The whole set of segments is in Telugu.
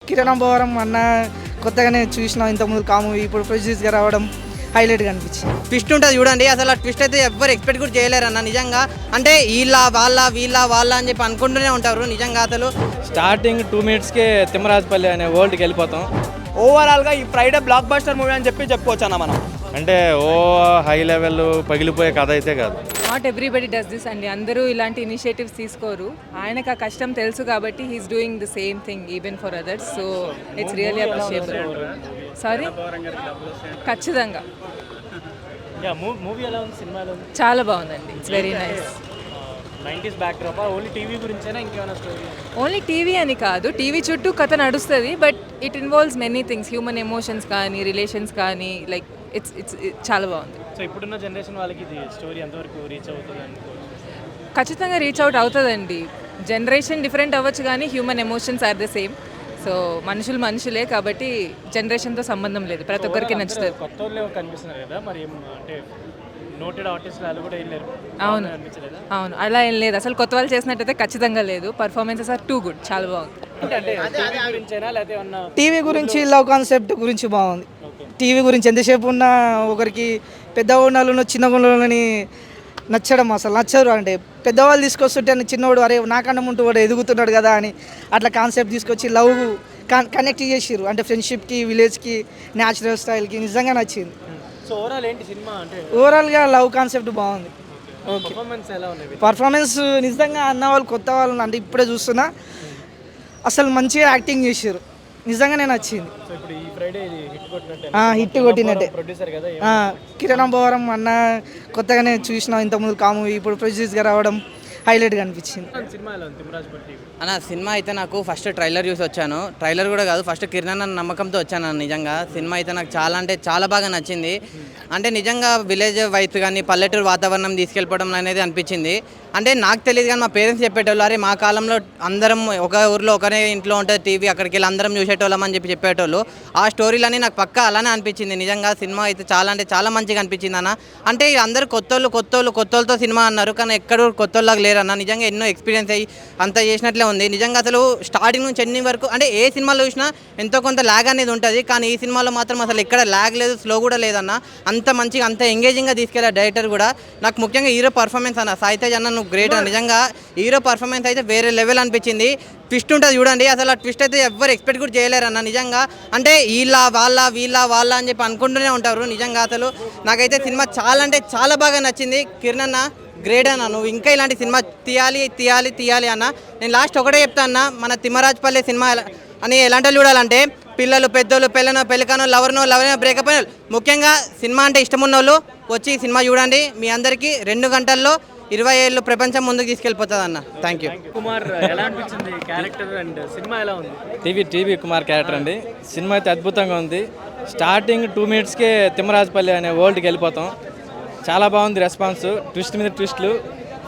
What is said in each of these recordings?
కిరణ్ అబ్బవరం అన్న కొత్తగానే చూసినాం ఇంతకుముందు మూవీ ఇప్పుడు ప్రొడ్యూస్గా రావడం హైలైట్గా అనిపించింది. ట్విస్ట్ ఉంటుంది చూడండి, అసలు ఆ ట్విస్ట్ అయితే ఎవ్వరు ఎక్స్పెక్ట్ కూడా చేయలేరు అన్న. నిజంగా అంటే వీళ్ళ అని చెప్పి అనుకుంటూనే ఉంటారు. నిజంగా అసలు స్టార్టింగ్ 2 minutesకే తిమ్మరాజపల్లి అనే వరల్డ్కి వెళ్ళిపోతాం. ఓవరాల్గా ఈ ఫ్రైడే బ్లాక్ బస్టర్ మూవీ అని చెప్పుకోవచ్చు అన్న మనం. అంటే హై లెవెల్ పగిలిపోయే కథ అయితే కాదు. నాట్ ఎవ్రీబడి డస్ దిస్ అండి. అందరూ ఇలాంటి ఇనిషియేటివ్స్ తీసుకోరు. ఆయనకు ఆ కష్టం తెలుసు కాబట్టి he's doing the same thing even for others. So it's really appreciable. Sorry, ఖచ్చితంగా మూవీ ఎలా ఉంది, సినిమా ఎలా ఉంది? చాలా బాగుందండి. It's very nice. 90s backdrop only TV గురించేనా ఇంకేమైనా స్టోరీ? ఓన్లీ టీవీ అని కాదు, టీవీ చుట్టూ కథ నడుస్తుంది, but it involves many things, human emotions కానీ రిలేషన్స్ కానీ, లైక్ ఇట్స్ చాలా బాగుంది. సో ఇప్పుడున్న జనరేషన్ వాళ్ళకి ఇది స్టోరీ ఎంతవరకు రీచ్ అవుతుంది అనుకోవచ్చు? ఖచ్చితంగా రీచ్ అవుట్ అవుతుందండి. జనరేషన్ డిఫరెంట్ అవ్వచ్చు కానీ human emotions are the same. So మనుషులు మనుషులే కాబట్టి జనరేషన్తో సంబంధం లేదు, ప్రతి ఒక్కరికి నచ్చుతుంది. కొత్త వాళ్ళు కనిపిస్తున్నారు కదా, మరి అంటే నోటెడ్ ఆర్టిస్ట్ వాళ్ళు కూడా వెళ్ళారు. అవును అవును, అలా ఏం లేదు. అసలు కొత్త వాళ్ళు చేసినట్టయితే ఖచ్చితంగా లేదు. పర్ఫార్మెన్సెస్ ఆర్ టూ గుడ్, చాలా బాగుంది. టీవీ గురించి లవ్ కాన్సెప్ట్ గురించి బాగుంది. టీవీ గురించి ఎంతసేపు ఉన్నా ఒకరికి పెద్ద ఉన్నోళ్ళను చిన్న ఉన్నోళ్ళని నచ్చడం అసలు నచ్చరు. అంటే పెద్దవాళ్ళు తీసుకొస్తుంటే చిన్నవాడు అరే నాకన్నా ముందు వాడు ఎదుగుతున్నాడు కదా అని అట్లా కాన్సెప్ట్ తీసుకొచ్చి లవ్ కనెక్ట్ చేసిర్రు. అంటే ఫ్రెండ్షిప్కి, విలేజ్కి, న్యాచురల్ స్టైల్కి నిజంగా నచ్చింది. సో ఓవరాల్ ఏంటి సినిమా అంటే? ఓవరాల్గా లవ్ కాన్సెప్ట్ బాగుంది. ఓకే, పర్ఫార్మెన్స్ ఎలా ఉంది? పర్ఫార్మెన్స్ నిజంగా అన్న వాళ్ళు కొత్త వాళ్ళు అంటే ఇప్పుడే చూస్తున్నా అసలు మంచిగా యాక్టింగ్ చేసారు. నిజంగానే నచ్చింది. సో ఇప్పుడు ఈ ఫ్రైడే హిట్ కొట్టినట్టే. ప్రొడ్యూసర్ కదా, కిరణ్ అబ్బవరం అన్న కొత్తగానే చూసినాం ఇంతకుముందు మూవీ ఇప్పుడు ప్రొడ్యూస్గా రావడం హైలైట్గా అనిపించింది. సినిమా ఎలా ఉంది తిమ్మరాజపల్లి? అన్న సినిమా అయితే నాకు ఫస్ట్ ట్రైలర్ చూసి వచ్చాను. ట్రైలర్ కూడా కాదు, ఫస్ట్ కిరణ్ అన్న నమ్మకంతో వచ్చాను అన్న. నిజంగా సినిమా అయితే నాకు చాలా అంటే చాలా బాగా నచ్చింది. అంటే నిజంగా విలేజ్ వైపు కానీ పల్లెటూరు వాతావరణం తీసుకెళ్ళిపోవడం అనేది అనిపించింది. అంటే నాకు తెలియదు కానీ మా పేరెంట్స్ చెప్పేటోళ్ళు, అరే మా కాలంలో అందరం ఒక ఊర్లో ఒకనే ఇంట్లో ఉంటుంది టీవీ, అక్కడికి వెళ్ళి అందరం చూసేటోళ్ళం అని చెప్పేటోళ్ళు. ఆ స్టోరీలన్నీ నాకు పక్కా అలానే అనిపించింది. నిజంగా సినిమా అయితే చాలా అంటే చాలా మంచిగా అనిపించింది అన్న. అంటే అందరూ కొత్తోళ్ళతో సినిమా అన్నారు, కానీ ఎక్కడో కొత్తోళ్ళకి లేరన్న. నిజంగా ఎన్నో ఎక్స్పీరియన్స్ అయ్యి అంతా చేసినట్లే ఉంది. నిజంగా అసలు స్టార్టింగ్ నుంచి ఎండింగ్ వరకు అంటే ఏ సినిమాలో చూసినా ఎంతో కొంత ల్యాగ్ అనేది ఉంటుంది, కానీ ఈ సినిమాలో మాత్రం అసలు ఎక్కడ ల్యాగ్ లేదు, స్లో కూడా లేదన్న. అంత మంచిగా అంత ఎంగేజింగ్గా తీసుకెళ్ళారు డైరెక్టర్ కూడా. నాకు ముఖ్యంగా హీరో పర్ఫార్మెన్స్ అన్న, సాయితేజ్ అన్న నువ్వు గ్రేట్ అన్న. నిజంగా హీరో పర్ఫార్మెన్స్ అయితే వేరే లెవెల్ అనిపించింది. ట్విస్ట్ ఉంటుంది చూడండి, అసలు ఆ ట్విస్ట్ అయితే ఎవ్వరు ఎక్స్పెక్ట్ కూడా చేయలేరు అన్న. నిజంగా అంటే వీళ్ళ అని చెప్పి అనుకుంటూనే ఉంటారు. నిజంగా అసలు నాకైతే సినిమా చాలా అంటే చాలా బాగా నచ్చింది. కిరణ్ అన్న గ్రేట్ అన్న, నువ్వు ఇంకా ఇలాంటి సినిమా తీయాలి అన్న. నేను లాస్ట్ ఒకటే చెప్తా అన్న, మన తిమ్మరాజపల్లి సినిమా అని ఎలాంటి చూడాలంటే పిల్లలు, పెద్దోళ్ళు, పెళ్ళికానో, లవర్నో బ్రేకప్ అయిన ముఖ్యంగా సినిమా అంటే ఇష్టం ఉన్న వాళ్ళు వచ్చి సినిమా చూడండి. మీ అందరికీ 2 గంటల్లో 20 ఏళ్ళు ప్రపంచం ముందుకు తీసుకెళ్ళిపోతుంది అన్న. Thank you. కుమార్ ఎలా అనిపించింది క్యారెక్టర్ అండ్ సినిమా ఎలా ఉంది? టీవీ కుమార్ క్యారెక్టర్ అండి. సినిమా అయితే అద్భుతంగా ఉంది. స్టార్టింగ్ 2 minutesకే తిమ్మరాజపల్లి అనే వరల్డ్కి వెళ్ళిపోతాం. చాలా బాగుంది రెస్పాన్స్. ట్విస్ట్ మీద ట్విస్ట్లు.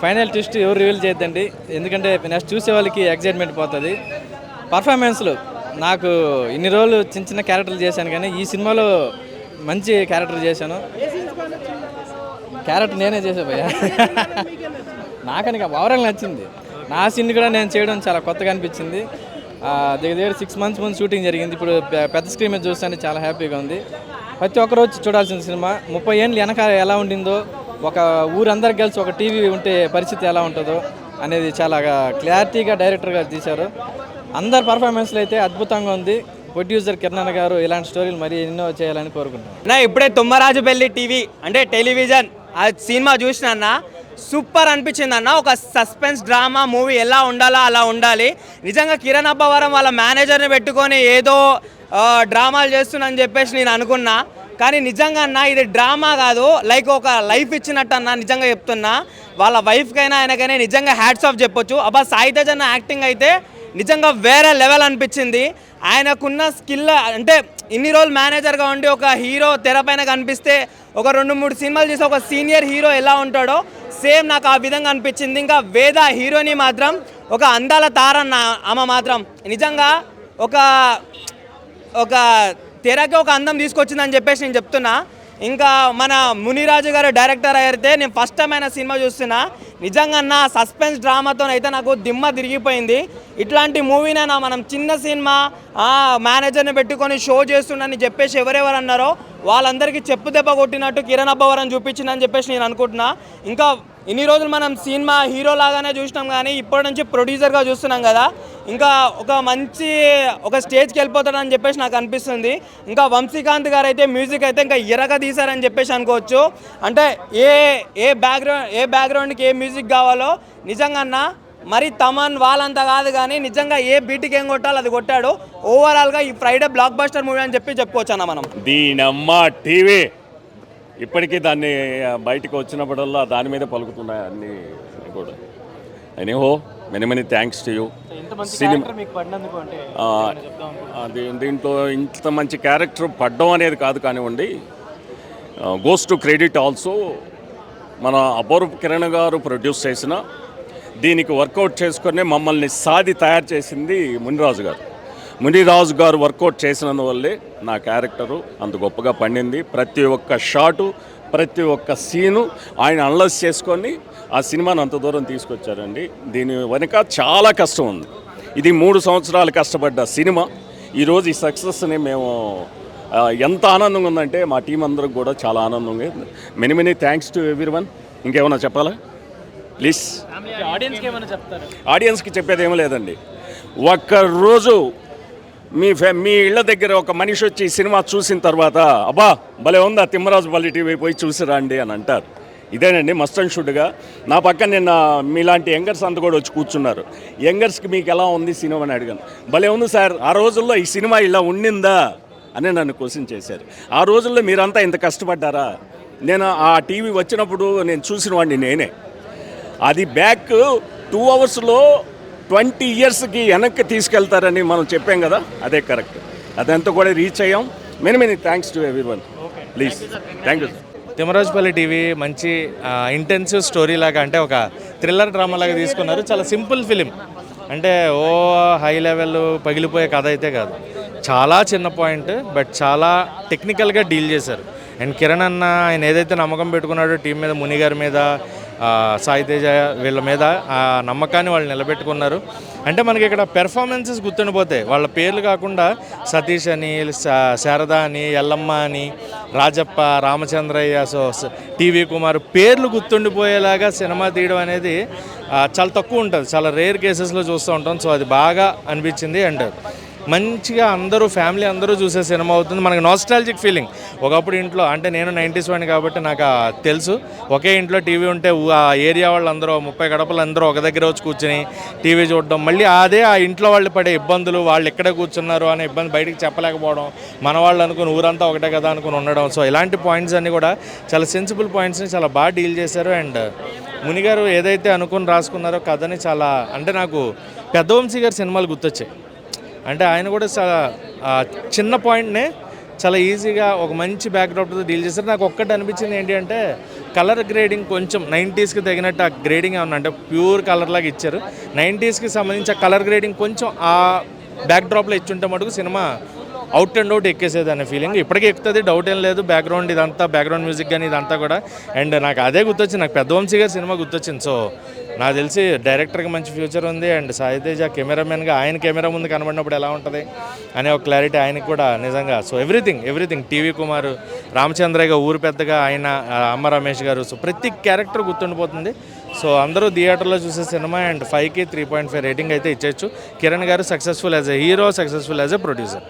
ఫైనల్ ట్విస్ట్ ఎవరు రివీల్ చేయొద్దండి, ఎందుకంటే నెక్స్ట్ చూసే వాళ్ళకి ఎగ్జైట్మెంట్ పోతుంది. పర్ఫార్మెన్స్లు నాకు ఇన్ని రోజులు చిన్న క్యారెక్టర్లు చేశాను, కానీ ఈ సినిమాలో మంచి క్యారెక్టర్ చేశాను. క్యారెక్టర్ నేనే చేసా భయ్యా. నాకని ఓవరాల్ నచ్చింది. నా సీన్ కూడా నేను చేయడం చాలా కొత్తగా అనిపించింది. దగ్గర 6 months ముందు షూటింగ్ జరిగింది. ఇప్పుడు పెద్ద స్క్రీన్ మీద చూస్తానే చాలా హ్యాపీగా ఉంది. ప్రతి ఒక్కరు వచ్చి చూడాల్సిన సినిమా. 30 ఏళ్ళు వెనక ఎలా ఉండిందో, ఒక ఊరందరికి కలిసి ఒక టీవీ ఉంటే పరిస్థితి ఎలా ఉంటుందో అనేది చాలా క్లారిటీగా డైరెక్టర్ గారు తీశారు. అందరి పర్ఫార్మెన్స్లు అయితే అద్భుతంగా ఉంది. ప్రొడ్యూసర్ కిరణ్ గారు ఇలాంటి స్టోరీలు మరీ ఎన్నో చేయాలని కోరుకుంటున్నాను. ఇప్పుడే తిమ్మరాజపల్లి టీవీ అంటే టెలివిజన్ ఆ సినిమా చూసిన అన్న, సూపర్ అనిపించింది అన్న. ఒక సస్పెన్స్ డ్రామా మూవీ ఎలా ఉండాలో అలా ఉండాలి. నిజంగా కిరణ్ అబ్బవరం వాళ్ళ మేనేజర్ని పెట్టుకొని ఏదో డ్రామాలు చేస్తున్నా చెప్పేసి నేను అనుకున్నా, కానీ నిజంగా అన్న ఇది డ్రామా కాదు, లైక్ ఒక లైఫ్ ఇచ్చినట్టు అన్న. నిజంగా చెప్తున్నా, వాళ్ళ వైఫ్కైనా ఆయనకైనా నిజంగా హ్యాట్స్ ఆఫ్ చెప్పొచ్చు. అబ్బా సాయితేజ్ అన్న యాక్టింగ్ అయితే నిజంగా వేరే లెవెల్ అనిపించింది. ఆయనకున్న స్కిల్ అంటే ఇన్ని రోజులు మేనేజర్గా ఉండి ఒక హీరో తెరపైన కనిపిస్తే ఒక 2-3 సినిమాలు చేసి ఒక సీనియర్ హీరో ఎలా ఉంటాడో సేమ్ నాకు ఆ విధంగా అనిపించింది. ఇంకా వేద హీరోని మాత్రం ఒక అందాల తారన్న ఆమె మాత్రం నిజంగా ఒక తెరకి ఒక అందం తీసుకొచ్చిందని చెప్పేసి నేను చెప్తున్నా. ఇంకా మన మునిరాజు గారు డైరెక్టర్ అయితే నేను ఫస్ట్ టైం అయిన సినిమా చూస్తున్నా. నిజంగా నా సస్పెన్స్ డ్రామాతో అయితే నాకు దిమ్మ తిరిగిపోయింది. ఇట్లాంటి మూవీనైనా మనం చిన్న సినిమా మేనేజర్ని పెట్టుకొని షో చేస్తుండని చెప్పేసి ఎవరెవరు అన్నారో వాళ్ళందరికీ చెప్పు దెబ్బ కొట్టినట్టు కిరణ్ అబ్బవరం చూపించిందని చెప్పేసి నేను అనుకుంటున్నా. ఇంకా ఇన్ని రోజులు మనం సినిమా హీరో లాగానే చూసినాం, కానీ ఇప్పటి నుంచి ప్రొడ్యూసర్గా చూస్తున్నాం కదా, ఇంకా ఒక స్టేజ్కి వెళ్ళిపోతాడని చెప్పేసి నాకు అనిపిస్తుంది. ఇంకా వంశీకాంత్ గారు అయితే మ్యూజిక్ అయితే ఇంకా ఎరగా తీశారని చెప్పేసి అనుకోవచ్చు. అంటే ఏ బ్యాక్గ్రౌండ్కి ఏ మ్యూజిక్ కావాలో నిజంగా మరి తమన్ వాళ్ళంతా కాదు, కానీ నిజంగా ఏ బీట్కి ఏం కొట్టాలో అది కొట్టాడు. ఓవరాల్గా ఈ ఫ్రైడే బ్లాక్ బస్టర్ మూవీ అని చెప్పుకోవచ్చు అన్న మనం. దీనమ్మ టీవీ ఇప్పటికీ దాన్ని బయటకు వచ్చినప్పుడల్లా దాని మీద పలుకుతున్నాయి అన్నీ కూడా. Anyhow many thanks to you. దీంట్లో ఇంత మంచి క్యారెక్టర్ పడ్డం అనేది కాదు కానివ్వండి, గోస్ టు క్రెడిట్ ఆల్సో మన అపూర్వ కిరణ్ గారు ప్రొడ్యూస్ చేసిన దీనికి వర్కౌట్ చేసుకొని మమ్మల్ని తయారు చేసింది మునిరాజు గారు వర్కౌట్ చేసినందువల్లే నా క్యారెక్టరు అంత గొప్పగా పండింది. ప్రతి ఒక్క షాటు, ప్రతి ఒక్క సీను ఆయన అనలైజ్ చేసుకొని ఆ సినిమాను అంత దూరం తీసుకొచ్చారండి. దీని వెనుక చాలా కష్టం ఉంది. ఇది 3 సంవత్సరాలు కష్టపడ్డ సినిమా. ఈరోజు ఈ సక్సెస్ని మేము ఎంత ఆనందంగా ఉందంటే మా టీం అందరికి కూడా చాలా ఆనందంగా ఉంది. Many thanks to everyone. ఇంకేమైనా చెప్పాలా ప్లీజ్? ఆడియన్స్కి చెప్పేది ఏమీ లేదండి. ఒక్కరోజు మీ ఇళ్ళ దగ్గర ఒక మనిషి వచ్చి ఈ సినిమా చూసిన తర్వాత అబ్బా భలే ఉందా తిమ్మరాజు పల్లి టీవీ పోయి చూసిరండి అని అంటారు. ఇదేనండి మస్ట్ అండ్ షుడ్గా. నా పక్కన నిన్న మీలాంటి యంగర్స్ అంతా కూడా వచ్చి కూర్చున్నారు. యంగర్స్కి మీకు ఎలా ఉంది సినిమా అని అడిగాను. భలే ఉంది సార్, ఆ రోజుల్లో ఈ సినిమా ఇలా ఉండిందా అని నన్ను క్వశ్చన్ చేశారు. ఆ రోజుల్లో మీరంతా ఇంత కష్టపడ్డారా? నేను ఆ టీవీ వచ్చినప్పుడు నేను చూసిన వాడిని నేనే. అది బ్యాక్ 2 అవర్స్లో 20 ఇయర్స్కి వెనక్కి తీసుకెళ్తారని మనం చెప్పాం కదా, అదే కరెక్ట్. అదంతా కూడా రీచ్ అయ్యాం. Many thanks to everyone. Please thank you. Thimmarajupalli TV మంచి ఇంటెన్సివ్ స్టోరీ లాగా, అంటే ఒక థ్రిల్లర్ డ్రామా లాగా తీసుకున్నారు. చాలా సింపుల్ ఫిలిం, అంటే హై లెవెల్ పగిలిపోయే కథ అయితే కాదు. చాలా చిన్న పాయింట్, బట్ చాలా టెక్నికల్గా డీల్ చేశారు. అండ్ కిరణ్ అన్న ఆయన ఏదైతే నమ్మకం పెట్టుకున్నాడో టీం మీద, ముని గారి మీద, సాయి తేజ వీళ్ళ మీద ఆ నమ్మకాన్ని వాళ్ళు నిలబెట్టుకున్నారు. అంటే మనకి ఇక్కడ పెర్ఫార్మెన్సెస్ గుర్తుండిపోతాయి. వాళ్ళ పేర్లు కాకుండా సతీష్ అని, శారద అని, ఎల్లమ్మ అని, రాజప్ప, రామచంద్రయ్య, టీవీ కుమార్ పేర్లు గుర్తుండిపోయేలాగా సినిమా తీయడం అనేది చాలా తక్కువ ఉంటుంది. చాలా రేర్ కేసెస్లో చూస్తూ ఉంటాం. సో అది బాగా అనిపించింది. అండ్ మంచిగా అందరూ ఫ్యామిలీ అందరూ చూసే సినిమా అవుతుంది. మనకి నాస్టాలజిక్ ఫీలింగ్. ఒకప్పుడు ఇంట్లో, అంటే నేను 90s వాడిని కాబట్టి నాకు తెలుసు, ఒకే ఇంట్లో టీవీ ఉంటే ఆ ఏరియా వాళ్ళందరూ 30 గడపలు అందరూ ఒక దగ్గర వచ్చి కూర్చొని టీవీ చూడడం, మళ్ళీ అదే ఆ ఇంట్లో వాళ్ళు పడే ఇబ్బందులు, వాళ్ళు ఎక్కడే కూర్చున్నారు అనే ఇబ్బంది బయటికి చెప్పలేకపోవడం, మన వాళ్ళు అనుకుని ఊరంతా ఒకటే కదా అనుకుని ఉండడం. సో ఇలాంటి పాయింట్స్ అన్నీ కూడా చాలా సెన్సిబుల్ పాయింట్స్ని చాలా బాగా డీల్ చేశారు. అండ్ మునిగారు ఏదైతే అనుకుని రాసుకున్నారో కథని చాలా, అంటే నాకు పెద్దవంశీ గారి సినిమాలు గుర్తొచ్చాయి. అంటే ఆయన కూడా చాలా చిన్న పాయింట్నే చాలా ఈజీగా ఒక మంచి బ్యాక్డ్రాప్తో డీల్ చేశారు. నాకు ఒక్కటి అనిపించింది ఏంటి అంటే కలర్ గ్రేడింగ్ కొంచెం 90స్కి తగినట్టు ఆ గ్రేడింగ్ ఏమన్నా, అంటే ప్యూర్ కలర్ లాగా ఇచ్చారు. 90స్కి సంబంధించి ఆ కలర్ గ్రేడింగ్ కొంచెం ఆ బ్యాక్డ్రాప్లో ఇచ్చుంటే మటుకు సినిమా అవుట్ అండ్ అవుట్ ఎక్కేసేది అనే ఫీలింగ్ ఇప్పటికీ ఎక్కుతుంది, డౌట్ ఏం లేదు. బ్యాక్గ్రౌండ్ ఇదంతా, బ్యాక్గ్రౌండ్ మ్యూజిక్ కానీ ఇదంతా కూడా. అండ్ నాకు అదే గుర్తొచ్చింది, నాకు పెద్దవంశీ గారి సినిమా గుర్తొచ్చింది. సో నాకు తెలిసి డైరెక్టర్కి మంచి ఫ్యూచర్ ఉంది. అండ్ సాయి తేజ కెమెరామెన్గా ఆయన కెమెరా ముందు కనబడినప్పుడు ఎలా ఉంటుంది అనే ఒక క్లారిటీ ఆయనకి కూడా నిజంగా. So everything TV Kumar, Ramachandraiah ఊరు పెద్దగా ఆయన, అమ్మ రమేష్ గారు, సో ప్రతి క్యారెక్టర్ గుర్తుండిపోతుంది. సో అందరూ థియేటర్లో చూసే సినిమా. అండ్ 5కి 3.5 రేటింగ్ అయితే ఇచ్చేయచ్చు. కిరణ్ గారు successful as a hero, successful as a producer.